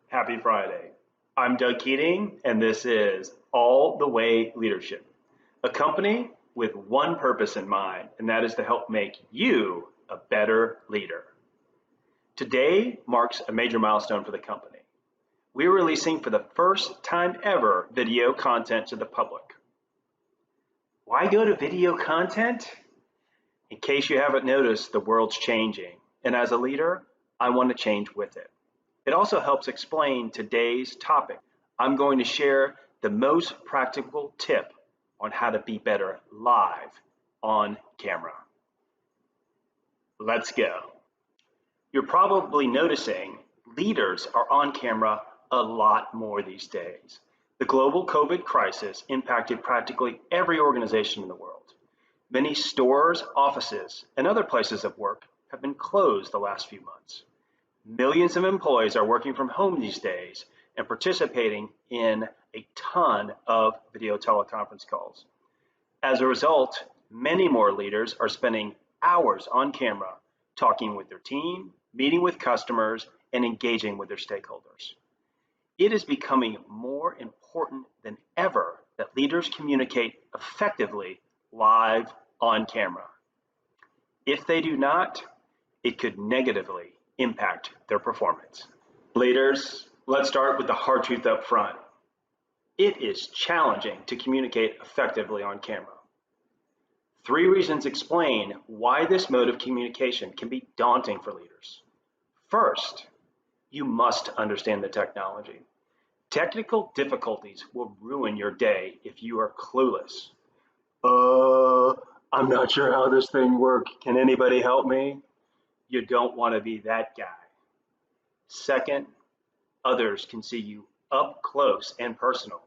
Happy Friday. I'm Doug Keating, and this is All the Way Leadership, a company with one purpose in mind, and that is to help make you a better leader. Today marks a major milestone for the company. We're releasing for the first time ever video content to the public. Why go to video content? In case you haven't noticed, the world's changing, and as a leader, I want to change with it. It also helps explain today's topic. I'm going to share the most practical tip on how to be better live on camera. Let's go. You're probably noticing leaders are on camera a lot more these days. The global COVID crisis impacted practically every organization in the world. Many stores, offices, and other places of work have been closed the last few months. Millions of employees are working from home these days and participating in a ton of video teleconference calls. As a result, many more leaders are spending hours on camera talking with their team, meeting with customers, and engaging with their stakeholders. It is becoming more important than ever that leaders communicate effectively live on camera. If they do not, it could negatively impact their performance. Leaders, let's start with the hard truth up front. It is challenging to communicate effectively on camera. 3 reasons explain why this mode of communication can be daunting for leaders. First, you must understand the technology. Technical difficulties will ruin your day if you are clueless. I'm not sure how this thing works. Can anybody help me? You don't want to be that guy. Second, others can see you up close and personal.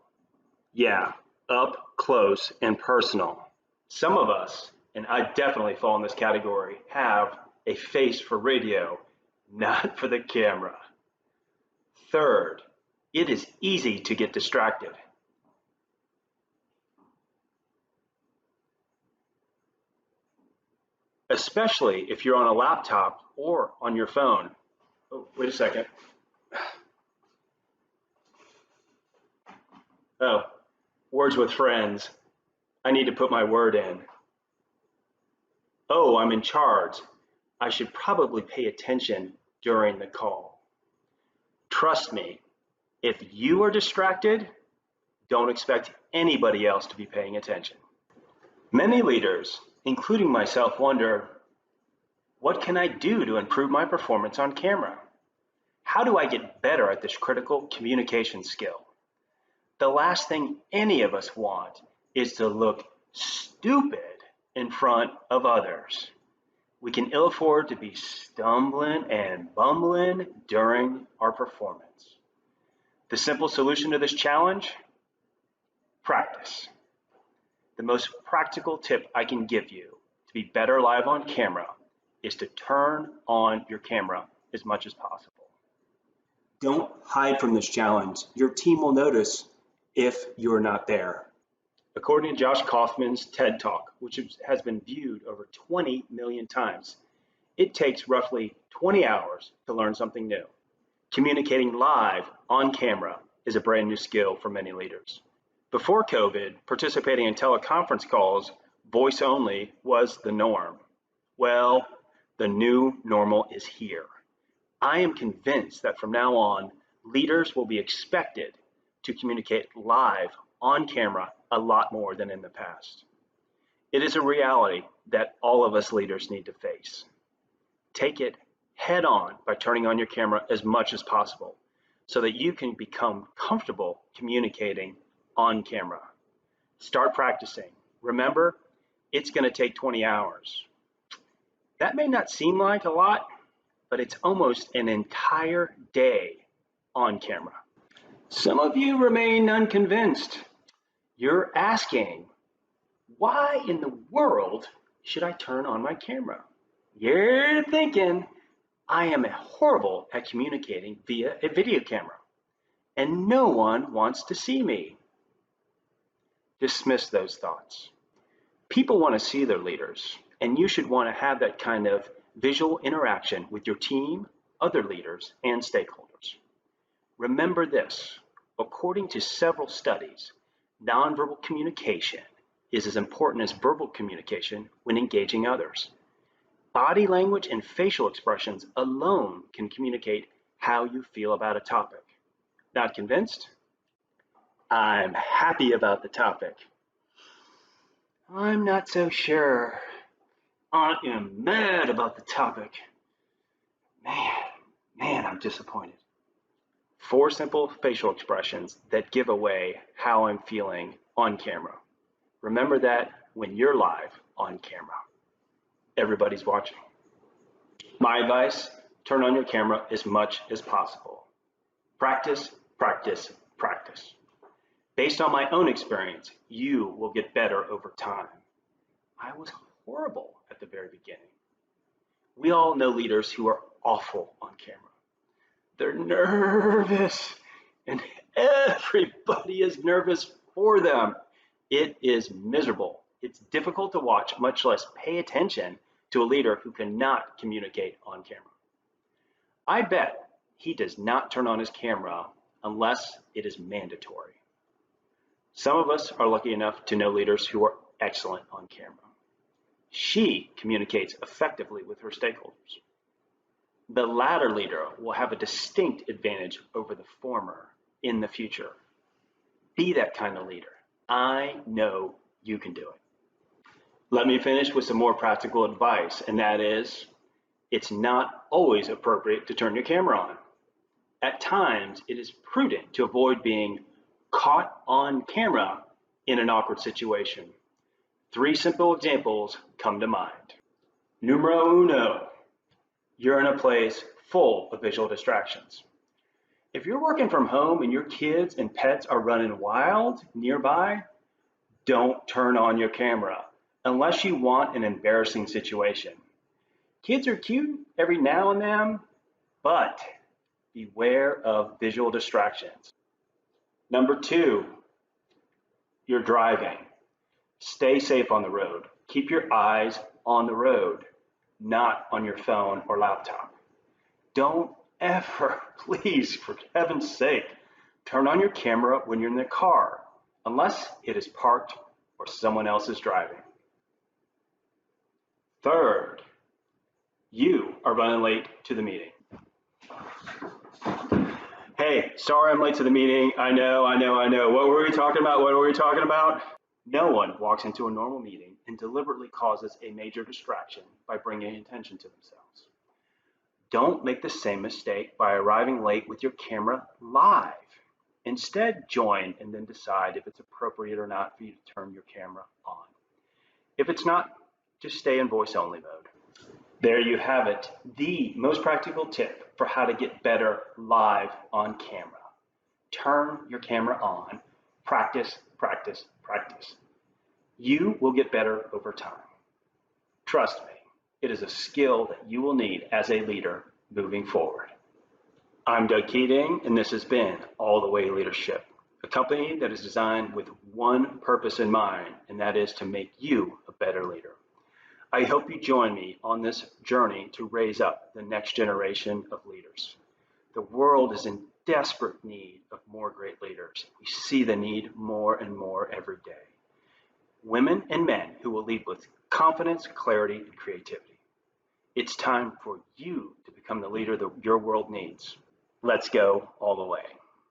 Yeah, up close and personal. Some of us, and I definitely fall in this category, have a face for radio, not for the camera. Third, it is easy to get distracted. Especially if you're on a laptop or on your phone. Oh, wait a second. Oh, words with friends. I need to put my word in. Oh, I'm in charge. I should probably pay attention during the call. Trust me, if you are distracted, don't expect anybody else to be paying attention. Many leaders, including myself, wonder, what can I do to improve my performance on camera? How do I get better at this critical communication skill? The last thing any of us want is to look stupid in front of others. We can ill afford to be stumbling and bumbling during our performance. The simple solution to this challenge? Practice. The most practical tip I can give you to be better live on camera is to turn on your camera as much as possible. Don't hide from this challenge. Your team will notice if you're not there. According to Josh Kaufman's TED Talk, which has been viewed over 20 million times, it takes roughly 20 hours to learn something new. Communicating live on camera is a brand new skill for many leaders. Before COVID, participating in teleconference calls, voice only, was the norm. Well, the new normal is here. I am convinced that from now on, leaders will be expected to communicate live on camera a lot more than in the past. It is a reality that all of us leaders need to face. Take it head on by turning on your camera as much as possible so that you can become comfortable communicating on camera. Start practicing. Remember, it's going to take 20 hours. That may not seem like a lot, but it's almost an entire day on camera. Some of you remain unconvinced. You're asking, why in the world should I turn on my camera? You're thinking, I am horrible at communicating via a video camera, and no one wants to see me. Dismiss those thoughts. People want to see their leaders, and you should want to have that kind of visual interaction with your team, other leaders, and stakeholders. Remember this, according to several studies, nonverbal communication is as important as verbal communication when engaging others. Body language and facial expressions alone can communicate how you feel about a topic. Not convinced? I'm happy about the topic. I'm not so sure. I am mad about the topic. Man, I'm disappointed. 4 simple facial expressions that give away how I'm feeling on camera. Remember that when you're live on camera. Everybody's watching. My advice, turn on your camera as much as possible. Practice, practice, practice. Based on my own experience, you will get better over time. I was horrible at the very beginning. We all know leaders who are awful on camera. They're nervous, and everybody is nervous for them. It is miserable. It's difficult to watch, much less pay attention to a leader who cannot communicate on camera. I bet he does not turn on his camera unless it is mandatory. Some of us are lucky enough to know leaders who are excellent on camera. She communicates effectively with her stakeholders. The latter leader will have a distinct advantage over the former in the future. Be that kind of leader. I know you can do it. Let me finish with some more practical advice, and that is, it's not always appropriate to turn your camera on. At times, it is prudent to avoid being caught on camera in an awkward situation. 3 simple examples come to mind. Numero uno, you're in a place full of visual distractions. If you're working from home and your kids and pets are running wild nearby, don't turn on your camera unless you want an embarrassing situation. Kids are cute every now and then, but beware of visual distractions. Number 2, you're driving. Stay safe on the road. Keep your eyes on the road, not on your phone or laptop. Don't ever, please, for heaven's sake, turn on your camera when you're in the car, unless it is parked or someone else is driving. Third, you are running late to the meeting. Hey, sorry I'm late to the meeting. I know. What were we talking about? No one walks into a normal meeting and deliberately causes a major distraction by bringing attention to themselves. Don't make the same mistake by arriving late with your camera live. Instead, join and then decide if it's appropriate or not for you to turn your camera on. If it's not, just stay in voice-only mode. There you have it, the most practical tip for how to get better live on camera. Turn your camera on. Practice, practice, practice. You will get better over time. Trust me, it is a skill that you will need as a leader moving forward. I'm Doug Keating, and this has been All the Way Leadership, a company that is designed with one purpose in mind, and that is to make you a better leader. I hope you join me on this journey to raise up the next generation of leaders. The world is in desperate need of more great leaders. We see the need more and more every day. Women and men who will lead with confidence, clarity, and creativity. It's time for you to become the leader that your world needs. Let's go all the way.